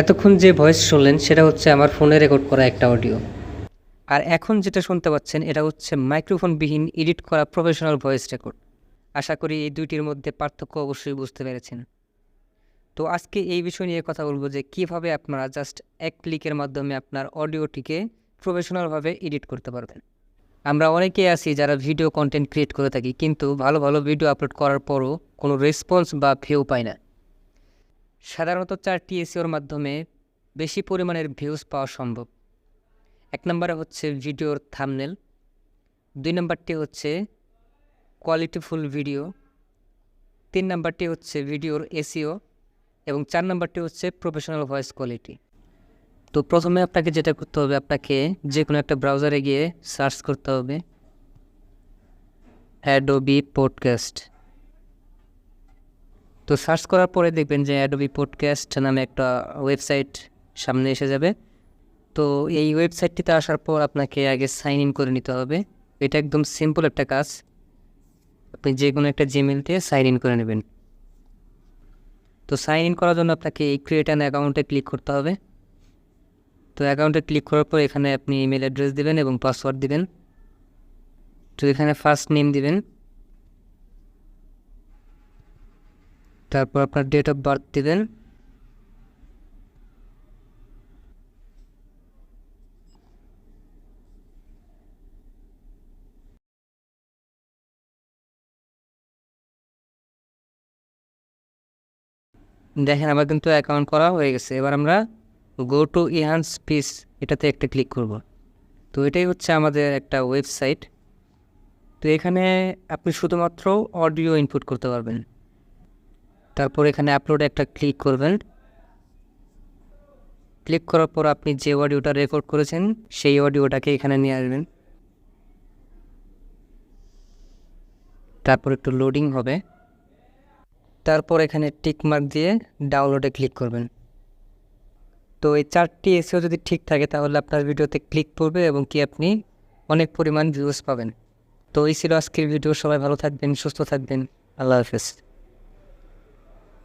এতক্ষণ যে ভয়েস শুনলেন সেটা হচ্ছে আমার ফোনে রেকর্ড করা একটা অডিও, আর এখন যেটা শুনতে পাচ্ছেন এটা হচ্ছে মাইক্রোফোনবিহীন এডিট করা প্রফেশনাল ভয়েস রেকর্ড। আশা করি এই দুইটির মধ্যে পার্থক্য অবশ্যই বুঝতে পেরেছেন। তো আজকে এই বিষয় নিয়ে কথা বলবো যে কীভাবে আপনারা জাস্ট এক ক্লিকের মাধ্যমে আপনার অডিওটিকে প্রফেশনালভাবে এডিট করতে পারবেন। আমরা অনেকেই আছি যারা ভিডিও কন্টেন্ট ক্রিয়েট করে থাকি, কিন্তু ভালো ভালো ভিডিও আপলোড করার পরও কোনো রেসপন্স বা ভিউ পাই না। সাধারণত 4টি এসইওর মাধ্যমে বেশি পরিমাণের ভিউজ পাওয়া সম্ভব। 1 নম্বরে হচ্ছে ভিডিওর থাম্বনেল, 2 নম্বরটি হচ্ছে কোয়ালিটিফুল ভিডিও, 3 নম্বরটি হচ্ছে ভিডিওর এসইও এবং 4 নম্বরটি হচ্ছে প্রফেশনাল ভয়েস কোয়ালিটি। তো প্রথমে আপনাকে যেটা করতে হবে, আপনাকে যে কোনো একটা ব্রাউজারে গিয়ে সার্চ করতে হবে অ্যাডোবি পডকাস্ট। তো সার্চ করার পরে দেখবেন যে অ্যাডোবি পডকাস্ট নামে একটা ওয়েবসাইট সামনে এসে যাবে। তো এই ওয়েবসাইটটিতে আসার পর আপনাকে আগে সাইন ইন করে নিতে হবে। এটা একদম সিম্পল একটা কাজ, আপনি যে কোনো একটা জিমেল দিয়ে সাইন ইন করে নেবেন। তো সাইন ইন করার জন্য আপনাকে এই ক্রিয়েট অ্যান অ্যাকাউন্টে ক্লিক করতে হবে। তো অ্যাকাউন্টে ক্লিক করার পর এখানে আপনি ইমেল অ্যাড্রেস দিবেন এবং পাসওয়ার্ড দিবেন। তো এখানে ফার্স্ট নেম দিবেন, তারপর আপনার ডেট অফ বার্থ দিবেন, দেখেন আমার কিন্তু অ্যাকাউন্ট করা হয়ে গেছে। এবার আমরা গো টু ইনহ্যান্স স্পিচ এটাতে একটা ক্লিক করব। তো এটাই হচ্ছে আমাদের একটা ওয়েবসাইট। তো এখানে আপনি শুধুমাত্র অডিও ইনপুট করতে পারবেন। তারপর এখানে আপলোডে একটা ক্লিক করবেন। ক্লিক করার পর আপনি যে অডিওটা রেকর্ড করেছেন সেই অডিওটাকে এখানে নিয়ে আসবেন। তারপর একটু লোডিং হবে, তারপর এখানে টিক মার্ক দিয়ে ডাউনলোডে ক্লিক করবেন। তো এই 4টি এসইও যদি ঠিক থাকে তাহলে আপনার ভিডিওতে ক্লিক করবে এবং কি আপনি অনেক পরিমাণ ভিউজ পাবেন। তো এই ছিল আজকের ভিডিও। সবাই ভালো থাকবেন, সুস্থ থাকবেন। আল্লাহ হাফেজ।